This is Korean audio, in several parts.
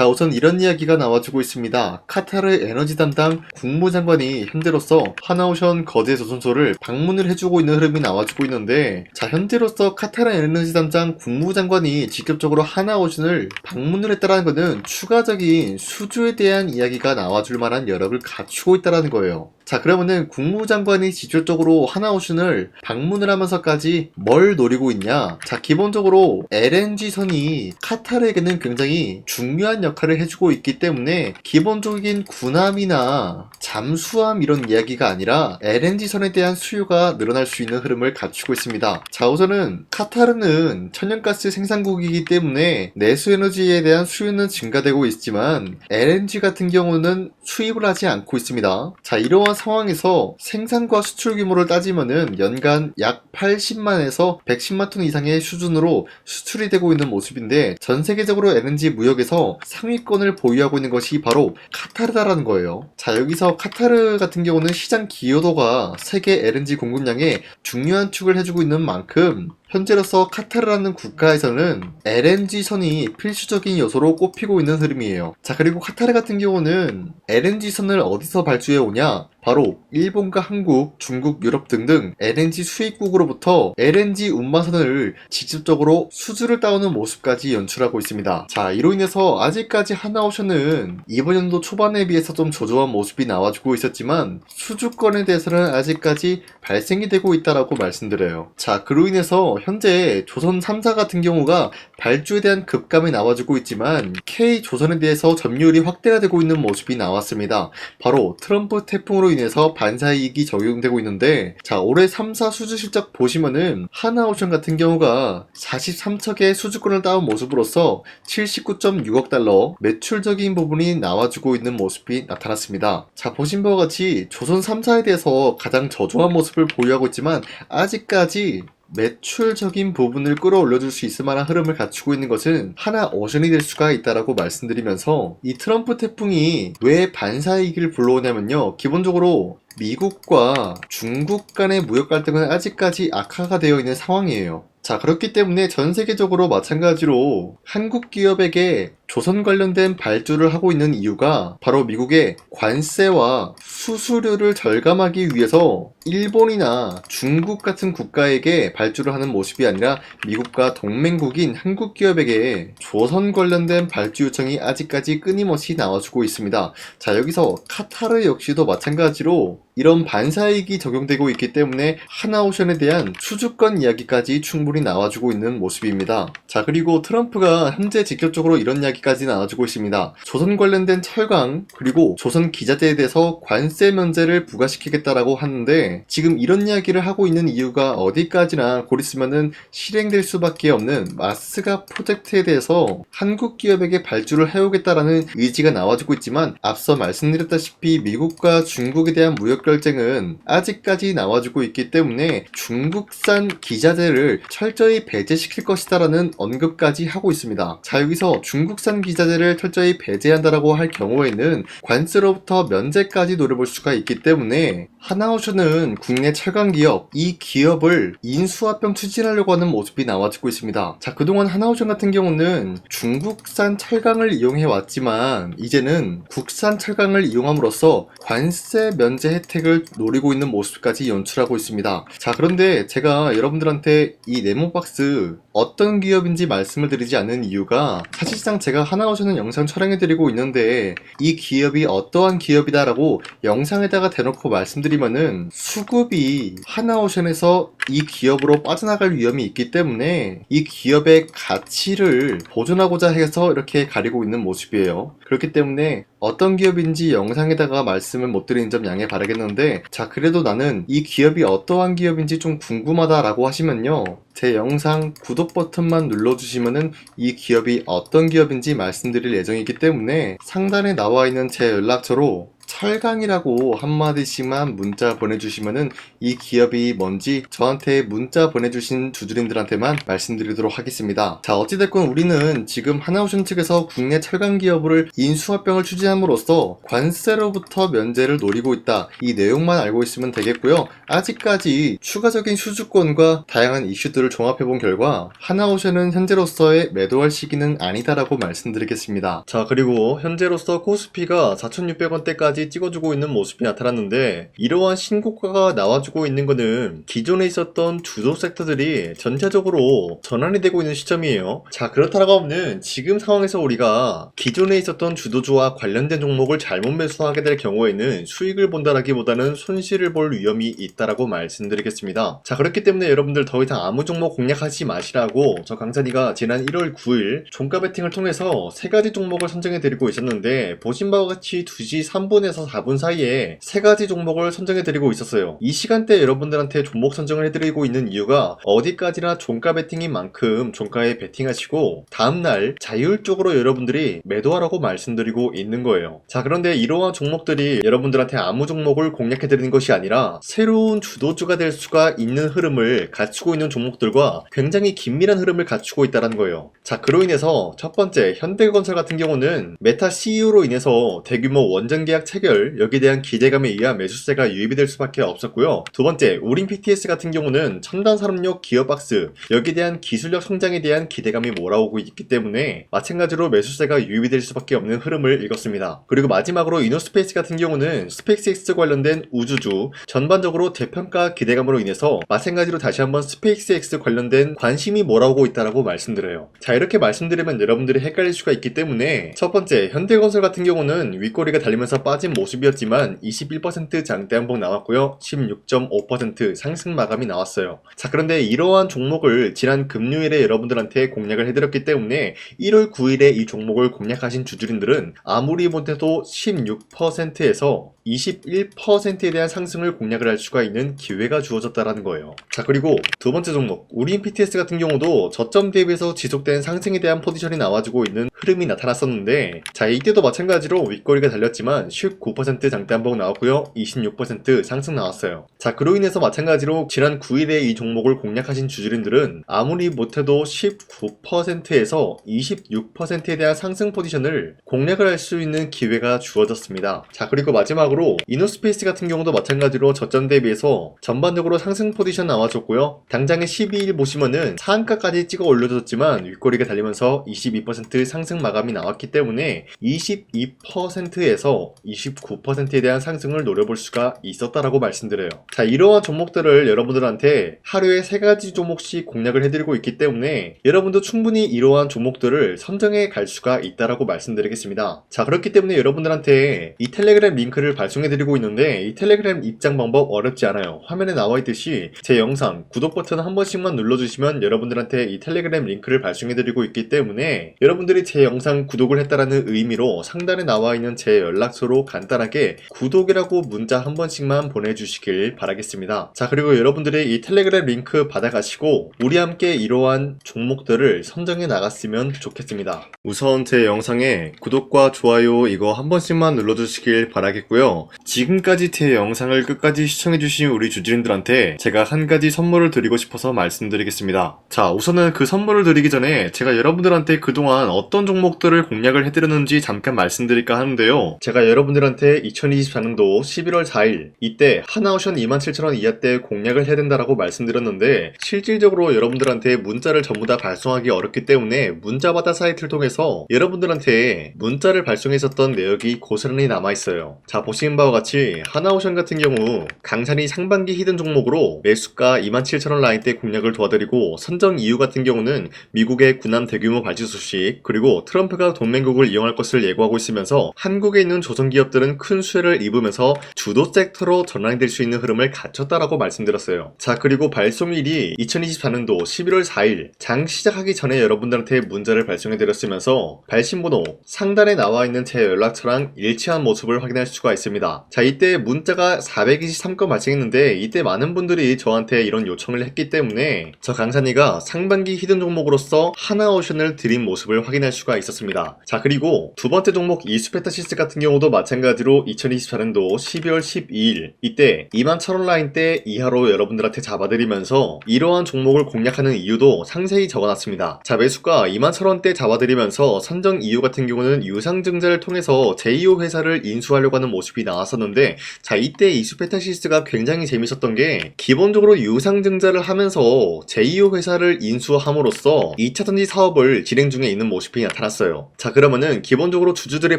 자, 우선 이런 이야기가 나와주고 있습니다. 카타르 에너지 담당 국무장관이 현재로서 하나오션 거제 조선소를 방문을 해주고 있는 흐름이 나와주고 있는데, 자, 현재로서 카타르 에너지 담당 국무장관이 직접적으로 하나오션을 방문을 했다는 것은 추가적인 수주에 대한 이야기가 나와줄 만한 여력을 갖추고 있다는 거예요. 자, 그러면은 국무장관이 직접적으로 하나오션을 방문을 하면서까지 뭘 노리고 있냐? 자, 기본적으로 LNG선이 카타르에게는 굉장히 중요한 역할을 해주고 있기 때문에 기본적인 군함이나 잠수함 이런 이야기가 아니라 LNG선에 대한 수요가 늘어날 수 있는 흐름을 갖추고 있습니다. 자, 우선은 카타르는 천연가스 생산국이기 때문에 내수에너지에 대한 수요는 증가되고 있지만 LNG 같은 경우는 수입을 하지 않고 있습니다. 자, 이러한 상황에서 생산과 수출 규모를 따지면은 연간 약 80만에서 110만 톤 이상의 수준으로 수출이 되고 있는 모습인데, 전 세계적으로 LNG 무역에서 상위권을 보유하고 있는 것이 바로 카타르다라는 거예요. 자, 여기서 카타르 같은 경우는 시장 기여도가 세계 LNG 공급량에 중요한 축을 해주고 있는 만큼 현재로서 카타르라는 국가에서는 LNG선이 필수적인 요소로 꼽히고 있는 흐름이에요. 자, 그리고 카타르 같은 경우는 LNG선을 어디서 발주해 오냐? 바로 일본과 한국, 중국, 유럽 등등 LNG 수입국으로부터 LNG 운반선을 직접적으로 수주를 따오는 모습까지 연출하고 있습니다. 자, 이로 인해서 아직까지 하나오션은 이번 연도 초반에 비해서 좀 저조한 모습이 나와주고 있었지만 수주권에 대해서는 아직까지 발생이 되고 있다라고 말씀드려요. 자, 그로 인해서 현재 조선 3사 같은 경우가 발주에 대한 급감이 나와주고 있지만 K조선에 대해서 점유율이 확대가 되고 있는 모습이 나왔습니다. 바로 트럼프 태풍으로 인해서 반사이익이 적용되고 있는데, 자, 올해 3사 수주 실적 보시면은 하나오션 같은 경우가 43척의 수주권을 따온 모습으로서 79.6억 달러 매출적인 부분이 나와주고 있는 모습이 나타났습니다. 자, 보신 바와 같이 조선 3사에 대해서 가장 저조한 모습을 보유하고 있지만 아직까지 매출적인 부분을 끌어올려줄 수 있을 만한 흐름을 갖추고 있는 것은 하나오션이 될 수가 있다라고 말씀드리면서, 이 트럼프 태풍이 왜 반사이익을 불러오냐면요, 기본적으로 미국과 중국 간의 무역 갈등은 아직까지 악화가 되어 있는 상황이에요. 자, 그렇기 때문에 전 세계적으로 마찬가지로 한국 기업에게 조선 관련된 발주를 하고 있는 이유가 바로 미국의 관세와 수수료를 절감하기 위해서 일본이나 중국 같은 국가에게 발주를 하는 모습이 아니라 미국과 동맹국인 한국 기업에게 조선 관련된 발주 요청이 아직까지 끊임없이 나와주고 있습니다. 자, 여기서 카타르 역시도 마찬가지로 이런 반사이익이 적용되고 있기 때문에 하나오션에 대한 수주권 이야기까지 충분히 나와주고 있는 모습입니다. 자, 그리고 트럼프가 현재 직접적으로 이런 이야기까지 나와주고 있습니다. 조선 관련된 철강 그리고 조선 기자재에 대해서 관세 면제를 부과시키겠다라고 하는데, 지금 이런 이야기를 하고 있는 이유가 어디까지나 곧 있으면은 실행될 수밖에 없는 마스가 프로젝트에 대해서 한국 기업에게 발주를 해오겠다라는 의지가 나와주고 있지만, 앞서 말씀드렸다시피 미국과 중국에 대한 무역 결쟁은 아직까지 나와주고 있기 때문에 중국산 기자재를 철저히 배제시킬 것이다라는 언급까지 하고 있습니다. 자, 여기서 중국산 기자재를 철저히 배제한다라고 할 경우에는 관세로부터 면제까지 노려볼 수가 있기 때문에 하나오션은 국내 철강 기업, 이 기업을 인수합병 추진하려고 하는 모습이 나와주고 있습니다. 자, 그동안 하나오션 같은 경우는 중국산 철강을 이용해 왔지만 이제는 국산 철강을 이용함으로써 관세 면제 혜택을 노리고 있는 모습까지 연출하고 있습니다. 자, 그런데 제가 여러분들한테 이 네모박스 어떤 기업인지 말씀을 드리지 않는 이유가, 사실상 제가 하나오션은 영상 촬영해드리고 있는데 이 기업이 어떠한 기업이다라고 영상에다가 대놓고 말씀드리면은 수급이 하나오션에서 이 기업으로 빠져나갈 위험이 있기 때문에 이 기업의 가치를 보존하고자 해서 이렇게 가리고 있는 모습이에요. 그렇기 때문에 어떤 기업인지 영상에다가 말씀을 못 드리는 점 양해 바라겠는데, 자, 그래도 나는 이 기업이 어떠한 기업인지 좀 궁금하다라고 하시면요, 제 영상 구독 버튼만 눌러주시면은 이 기업이 어떤 기업인지 말씀드릴 예정이기 때문에 상단에 나와 있는 제 연락처로 철강이라고 한마디씩만 문자 보내주시면은 이 기업이 뭔지 저한테 문자 보내주신 주주님들한테만 말씀드리도록 하겠습니다. 자, 어찌됐건 우리는 지금 하나오션 측에서 국내 철강 기업을 인수합병을 추진함으로써 관세로부터 면제를 노리고 있다. 이 내용만 알고 있으면 되겠고요. 아직까지 추가적인 수주권과 다양한 이슈들을 종합해본 결과 하나오션은 현재로서의 매도할 시기는 아니다라고 말씀드리겠습니다. 자, 그리고 현재로서 코스피가 4,600원대까지 찍어주고 있는 모습이 나타났는데 이러한 신고가가 나와주고 있는 것은 기존에 있었던 주도 섹터들이 전체적으로 전환이 되고 있는 시점이에요. 자, 그렇다고 하면 지금 상황에서 우리가 기존에 있었던 주도주와 관련된 종목을 잘못 매수하게 될 경우에는 수익을 본다라기보다는 손실을 볼 위험이 있다라고 말씀드리겠습니다. 자, 그렇기 때문에 여러분들 더 이상 아무 종목 공략하지 마시라고 저 강산이가 지난 1월 9일 종가 베팅을 통해서 3가지 종목을 선정해 드리고 있었는데 보신 바와 같이 2시 3분에서 4분 사이에 3가지 종목을 선정해 드리고 있었어요. 이 시간대 여러분들한테 종목 선정을 해드리고 있는 이유가 어디까지나 종가 베팅인 만큼 종가에 베팅하시고 다음날 자율적으로 여러분들이 매도하라고 말씀드리고 있는 거예요. 자, 그런데 이러한 종목들이 여러분들한테 아무 종목을 공략해 드리는 것이 아니라 새로운 주도주가 될 수가 있는 흐름을 갖추고 있는 종목들과 굉장히 긴밀한 흐름을 갖추고 있다는 거예요. 자, 그로 인해서 첫 번째 현대건설 같은 경우는 메타 CEO로 인해서 대규모 원전 계약 체결 여기에 대한 기대감에 의한 매수세가 유입이 될 수밖에 없었고요. 두 번째 우린 PTS 같은 경우는 첨단 산업용 기어박스 여기에 대한 기술력 성장에 대한 기대감이 몰아오고 있기 때문에 마찬가지로 매수세가 유입이 될 수밖에 없는 흐름을 읽었습니다. 그리고 마지막으로 이노스페이스 같은 경우는 스페이스X 관련된 우주주 전반적으로 대평가 기대감으로 인해서 마찬가지로 다시 한번 스페이스X 관련된 관심이 몰아오고 있다라고 말씀드려요. 자, 이렇게 말씀드리면 여러분들이 헷갈릴 수가 있기 때문에 첫 번째 현대건설 같은 경우는 윗꼬리가 달리면서 빠진 모습이었지만 21% 장대 한봉 나왔고요. 16.5% 상승 마감이 나왔어요. 자, 그런데 이러한 종목을 지난 금요일에 여러분들한테 공략을 해드렸기 때문에 1월 9일에 이 종목을 공략하신 주주님들은 아무리 못해도 16%에서 21%에 대한 상승을 공략을 할 수가 있는 기회가 주어졌다라는 거예요. 자, 그리고 두 번째 종목 우린 PTS 같은 경우도 저점 대비해서 지속된 상승에 대한 포지션이 나와주고 있는 흐름이 나타났었는데 자, 이때도 마찬가지로 윗꼬리가 달렸지만 19% 장대 한봉 나왔고요. 26% 상승 나왔어요. 자, 그로 인해서 마찬가지로 지난 9일에 이 종목을 공략하신 주주님들은 아무리 못해도 19%에서 26%에 대한 상승 포지션을 공략을 할 수 있는 기회가 주어졌습니다. 자, 그리고 마지막으로 이노스페이스 같은 경우도 마찬가지로 저점 대비해서 전반적으로 상승 포지션 나와줬고요. 당장의 12일 보시면은 상한가까지 찍어 올려줬지만 윗꼬리가 달리면서 22% 상승 마감이 나왔기 때문에 22%에서 29%에 대한 상승을 노려볼 수가 있었다라고 말씀드려요. 자, 이러한 종목들을 여러분들한테 하루에 3가지 종목씩 공략을 해드리고 있기 때문에 여러분도 충분히 이러한 종목들을 선정해 갈 수가 있다라고 말씀드리겠습니다. 자, 그렇기 때문에 여러분들한테 이 텔레그램 링크를 발송해드리고 있는데 이 텔레그램 입장 방법 어렵지 않아요. 화면에 나와있듯이 제 영상 구독 버튼 한 번씩만 눌러주시면 여러분들한테 이 텔레그램 링크를 발송해드리고 있기 때문에 여러분들이 제 영상 구독을 했다라는 의미로 상단에 나와있는 제 연락처로 간단하게 구독이라고 문자 한 번씩만 보내주시길 바라겠습니다. 자, 그리고 여러분들이 이 텔레그램 링크 받아가시고 우리 함께 이러한 종목들을 선정해 나갔으면 좋겠습니다. 우선 제 영상에 구독과 좋아요 이거 한 번씩만 눌러주시길 바라겠고요. 지금까지 제 영상을 끝까지 시청해주신 우리 주주님들한테 제가 한 가지 선물을 드리고 싶어서 말씀드리겠습니다. 자, 우선은 그 선물을 드리기 전에 제가 여러분들한테 그동안 어떤 종목들을 공략을 해드렸는지 잠깐 말씀드릴까 하는데요. 제가 여러분들한테 2024년도 11월 4일 이때 하나오션 27,000원 이하때 공략을 해야 된다라고 말씀드렸는데 실질적으로 여러분들한테 문자를 전부 다 발송하기 어렵기 때문에 문자받아 사이트를 통해서 여러분들한테 문자를 발송했었던 내역이 고스란히 남아있어요. 자, 보시는 바와 같이 하나오션 같은 경우 강산이 상반기 히든 종목으로 매수가 27,000원 라인대 공략을 도와드리고 선정 이유 같은 경우는 미국의 군함 대규모 발주 소식 그리고 트럼프가 동맹국을 이용할 것을 예고하고 있으면서 한국에 있는 조선기업들은 큰 수혜를 입으면서 주도 섹터로 전환이 될 수 있는 흐름을 갖췄다라고 말씀드렸어요. 자, 그리고 발송일이 2024년도 11월 4일 장 시작하기 전에 여러분들한테 문자를 발송해드렸으면서 발신번호 상단에 나와있는 제 연락처랑 일치한 모습을 확인할 수가 있습니다. 있습니다. 자, 이때 문자가 423건 발생했는데 이때 많은 분들이 저한테 이런 요청을 했기 때문에 저 강산이가 상반기 히든 종목으로서 하나오션을 드린 모습을 확인할 수가 있었습니다. 자, 그리고 두 번째 종목 이수페타시스 같은 경우도 마찬가지로 2024년도 12월 12일 이때 21,000원 라인대 이하로 여러분들한테 잡아드리면서 이러한 종목을 공략하는 이유도 상세히 적어놨습니다. 자, 매수가 21,000원대 잡아드리면서 선정 이유 같은 경우는 유상증자를 통해서 제2호 회사를 인수하려고 하는 모습이 나왔었는데, 자, 이때 이수페타시스가 굉장히 재밌었던 게 기본적으로 유상증자를 하면서 제2호 회사를 인수함으로써 2차전지 사업을 진행 중에 있는 모습이 나타났어요. 자, 그러면은 기본적으로 주주들의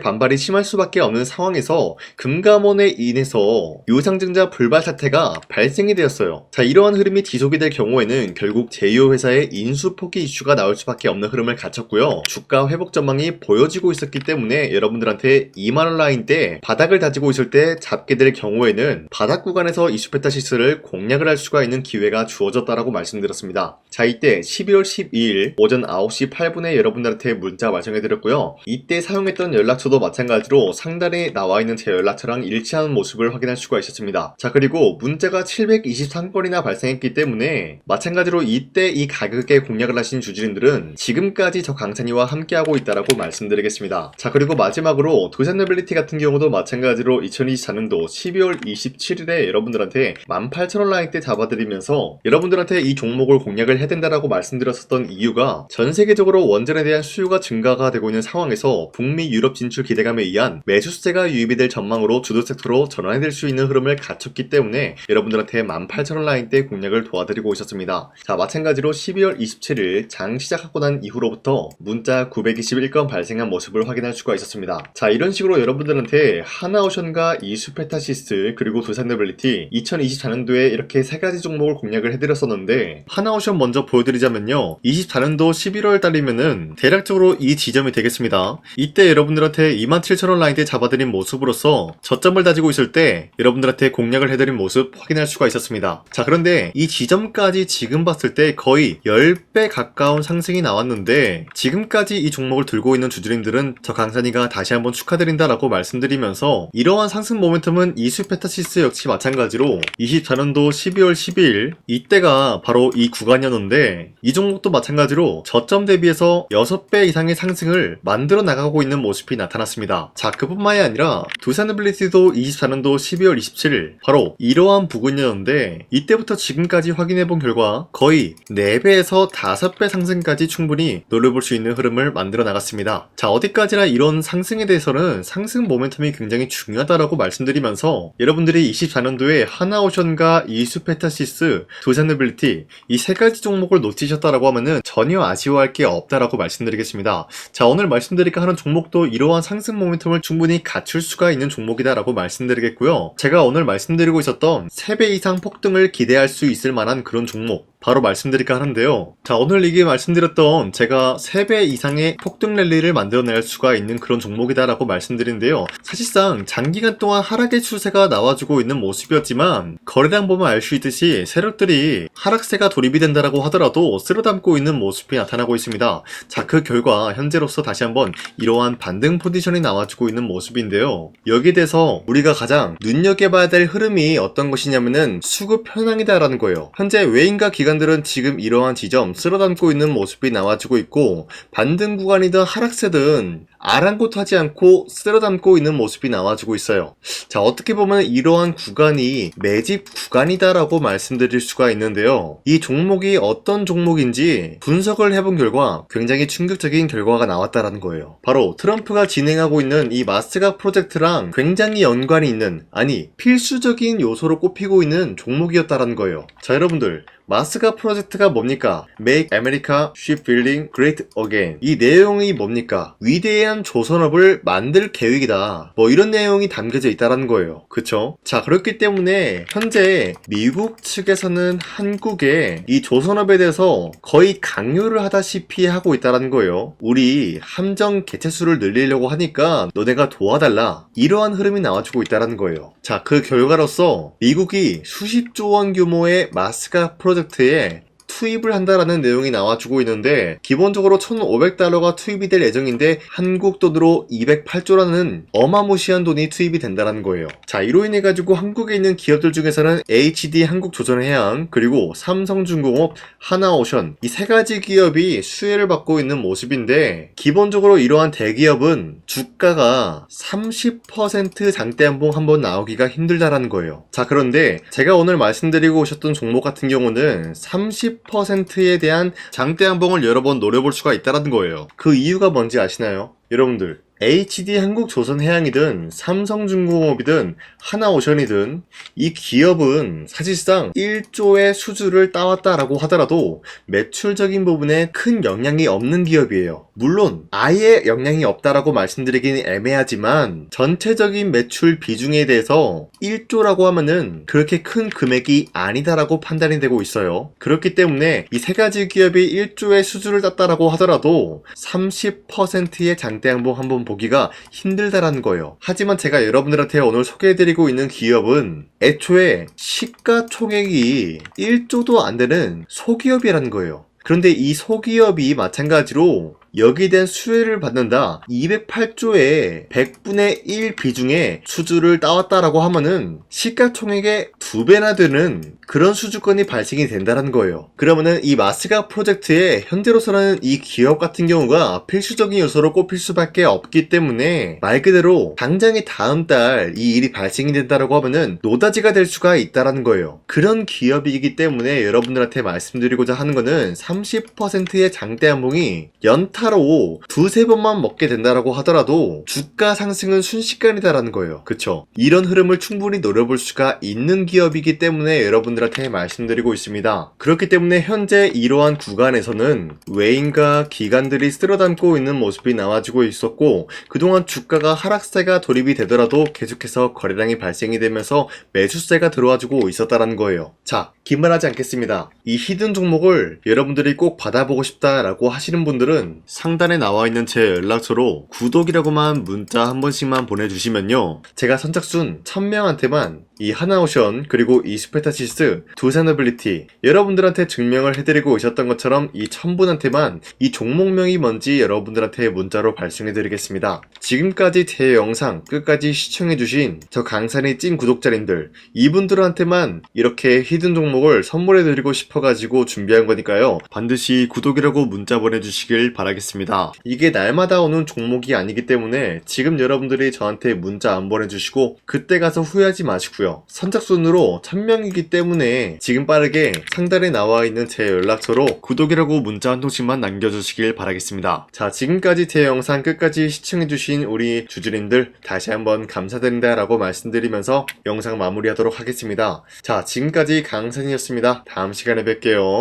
반발이 심할 수밖에 없는 상황에서 금감원에 인해서 유상증자 불발 사태가 발생이 되었어요. 자, 이러한 흐름이 지속이 될 경우에는 결국 제2호 회사의 인수 포기 이슈가 나올 수밖에 없는 흐름을 갖췄고요. 주가 회복 전망이 보여지고 있었기 때문에 여러분들한테 2만원 라인대 바닥을 다지고 있을 때 잡게 될 경우에는 바닥 구간에서 이수페타시스를 공략을 할 수가 있는 기회가 주어졌다라고 말씀드렸습니다. 자, 이때 12월 12일 오전 9시 8분에 여러분들한테 문자 발송해드렸고요. 이때 사용했던 연락처도 마찬가지로 상단에 나와있는 제 연락처랑 일치하는 모습을 확인할 수가 있었습니다. 자, 그리고 문자가 723건이나 발생했기 때문에 마찬가지로 이때 이 가격에 공략을 하신 주주님들은 지금까지 저 강산이와 함께하고 있다라고 말씀드리겠습니다. 자, 그리고 마지막으로 두산노빌리티 같은 경우도 마찬가지로 2024년도 12월 27일에 여러분들한테 18,000원 라인대 잡아드리면서 여러분들한테 이 종목을 공략을 해야 된다라고 말씀드렸었던 이유가 전 세계적으로 원전에 대한 수요가 증가가 되고 있는 상황에서 북미 유럽 진출 기대감에 의한 매수세가 유입이 될 전망으로 주도 섹터로 전환될 수 있는 흐름을 갖췄기 때문에 여러분들한테 18,000원 라인대 공략을 도와드리고 있었습니다. 자, 마찬가지로 12월 27일 장 시작하고 난 이후로부터 문자 921건 발생한 모습을 확인할 수가 있었습니다. 자, 이런 식으로 여러분들한테 하나오션과 이수페타시스 그리고 두산노빌리티 2024년도에 이렇게 세 가지 종목을 공략을 해드렸었는데, 하나오션 먼저 보여드리자면요, 24년도 11월 달이면은 대략적으로 이 지점이 되겠습니다. 이때 여러분들한테 27,000원 라인대 잡아드린 모습으로서 저점을 다지고 있을 때 여러분들한테 공략을 해드린 모습 확인할 수가 있었습니다. 자, 그런데 이 지점까지 지금 봤을 때 거의 10배 가까운 상승이 나왔는데, 지금까지 이 종목을 들고 있는 주주님들은 저 강산이가 다시 한번 축하드린다라고 말씀드리면서, 이러한 상승 모멘텀은 이수페타시스 역시 마찬가지로 24년도 12월 12일 이때가 바로 이 구간이었는데, 이 종목도 마찬가지로 저점 대비해서 6배 이상의 상승을 만들어 나가고 있는 모습이 나타났습니다. 자, 그뿐만이 아니라 두산노빌리티도 24년도 12월 27일 바로 이러한 부근이었는데, 이때부터 지금까지 확인해본 결과 거의 4배에서 5배 상승까지 충분히 노려볼 수 있는 흐름을 만들어 나갔습니다. 자, 어디까지나 이런 상승에 대해서는 상승 모멘텀이 굉장히 중요하다라고 말씀드리면서, 여러분들이 24년도에 하나오션과 이수페타시스, 두산노빌리티 이 세 가지 종목을 놓치셨다라고 하면은 전혀 아쉬워할 게 없다라고 말씀드리겠습니다. 자, 오늘 말씀드릴까 하는 종목도 이러한 상승 모멘텀을 충분히 갖출 수가 있는 종목이다라고 말씀드리겠고요. 제가 오늘 말씀드리고 있었던 3배 이상 폭등을 기대할 수 있을 만한 그런 종목 바로 말씀드릴까 하는데요. 자, 오늘 이게 말씀드렸던 제가 3배 이상의 폭등 랠리를 만들어낼 수가 있는 그런 종목이다라고 말씀드리는데요. 사실상 장기간 동안 하락의 추세가 나와주고 있는 모습이었지만, 거래량 보면 알 수 있듯이 세력들이 하락세가 돌입이 된다라고 하더라도 쓸어담고 있는 모습이 나타나고 있습니다. 자, 그 결과 현재로서 다시 한번 이러한 반등 포지션이 나와주고 있는 모습인데요. 여기에 대해서 우리가 가장 눈여겨봐야 될 흐름이 어떤 것이냐면은 수급 현황이다라는 거예요. 현재 외인과 기관들은 지금 이러한 지점 쓸어담고 있는 모습이 나와주고 있고, 반등 구간이든 하락세든 아랑곳하지 않고 쓸어담고 있는 모습이 나와주고 있어요. 자, 어떻게 보면 이러한 구간이 매집 구간이다라고 말씀드릴 수가 있는데요. 이 종목이 어떤 종목인지 분석을 해본 결과 굉장히 충격적인 결과가 나왔다라는 거예요. 바로 트럼프가 진행하고 있는 이 마스가 프로젝트랑 굉장히 연관이 있는, 아니 필수적인 요소로 꼽히고 있는 종목이었다라는 거예요. 자, 여러분들, 마스가 프로젝트가 뭡니까? Make America Shipbuilding Great Again. 이 내용이 뭡니까? 위대한 조선업을 만들 계획이다. 뭐 이런 내용이 담겨져 있다는 거예요. 그쵸? 자, 그렇기 때문에 현재 미국 측에서는 한국에 이 조선업에 대해서 거의 강요를 하다시피 하고 있다는 거예요. 우리 함정 개체수를 늘리려고 하니까 너네가 도와달라. 이러한 흐름이 나와주고 있다는 거예요. 자, 그 결과로서 미국이 수십조 원 규모의 마스가 프로젝트에 투입을 한다라는 내용이 나와주고 있는데 기본적으로 1,500달러가 투입이 될 예정인데 한국 돈으로 208조라는 어마무시한 돈이 투입이 된다는 거예요. 자, 이로 인해 가지고 한국에 있는 기업들 중에서는 HD 한국조선해양, 그리고 삼성중공업, 하나오션 이 세 가지 기업이 수혜를 받고 있는 모습인데 기본적으로 이러한 대기업은 주가가 30% 장대양봉 한번 나오기가 힘들다라는 거예요. 자, 그런데 제가 오늘 말씀드리고 오셨던 종목 같은 경우는 30%에 대한 장대양봉을 여러 번 노려볼 수가 있다는 거예요. 그 이유가 뭔지 아시나요? 여러분들, HD 한국조선해양이든 삼성중공업이든 하나오션이든 이 기업은 사실상 1조의 수주를 따왔다라고 하더라도 매출적인 부분에 큰 영향이 없는 기업이에요. 물론 아예 영향이 없다라고 말씀드리기는 애매하지만 전체적인 매출 비중에 대해서 1조라고 하면은 그렇게 큰 금액이 아니다라고 판단이 되고 있어요. 그렇기 때문에 이 세 가지 기업이 1조의 수주를 땄다라고 하더라도 30%의 장대양봉 한번 보기가 힘들다라는 거예요. 하지만 제가 여러분들한테 오늘 소개해드리고 있는 기업은 애초에 시가총액이 1조도 안 되는 소기업이라는 거예요. 그런데 이 소기업이 마찬가지로 여기에 대한 수혜를 받는다 208조의 100분의 1 비중의 수주를 따왔다라고 하면은 시가총액의 2배나 되는 그런 수주권이 발생이 된다는 거예요. 그러면은 이 마스가 프로젝트에 현재로서는 이 기업 같은 경우가 필수적인 요소로 꼽힐 수밖에 없기 때문에 말 그대로 당장에 다음 달 이 일이 발생이 된다라고 하면은 노다지가 될 수가 있다라는 거예요. 그런 기업이기 때문에 여러분들한테 말씀드리고자 하는 거는 30%의 장대양봉이 연타로 두세 번만 먹게 된다라고 하더라도 주가 상승은 순식간이다라는 거예요. 그쵸? 이런 흐름을 충분히 노려볼 수가 있는 기업이기 때문에 여러분들한테 말씀드리고 있습니다. 그렇기 때문에 현재 이러한 구간에서는 외인과 기관들이 쓸어담고 있는 모습이 나와주고 있었고 그동안 주가가 하락세가 돌입이 되더라도 계속해서 거래량이 발생이 되면서 매수세가 들어와주고 있었다는 거예요. 자, 긴말하지 않겠습니다. 이 히든 종목을 여러분들이 꼭 받아보고 싶다라고 하시는 분들은 상단에 나와있는 제 연락처로 구독이라고만 문자 한 번씩만 보내주시면요, 제가 선착순 1000명한테만 이 하나오션 그리고 이 스페타시스 두산어빌리티 여러분들한테 증명을 해드리고 오셨던 것처럼 이 1000분한테만 이 종목명이 뭔지 여러분들한테 문자로 발송해드리겠습니다. 지금까지 제 영상 끝까지 시청해주신 저 강산의 찐 구독자님들 이분들한테만 이렇게 히든 종목을 선물해드리고 싶어가지고 준비한 거니까요, 반드시 구독이라고 문자 보내주시길 바라겠습니다. 이게 날마다 오는 종목이 아니기 때문에 지금 여러분들이 저한테 문자 안 보내주시고 그때 가서 후회하지 마시고요, 선착순으로 1000명이기 때문에 지금 빠르게 상단에 나와있는 제 연락처로 구독이라고 문자 한 통씩만 남겨주시길 바라겠습니다. 자, 지금까지 제 영상 끝까지 시청해주신 우리 주주님들 다시 한번 감사드린다 라고 말씀드리면서 영상 마무리하도록 하겠습니다. 자, 지금까지 강산이었습니다. 다음 시간에 뵐게요.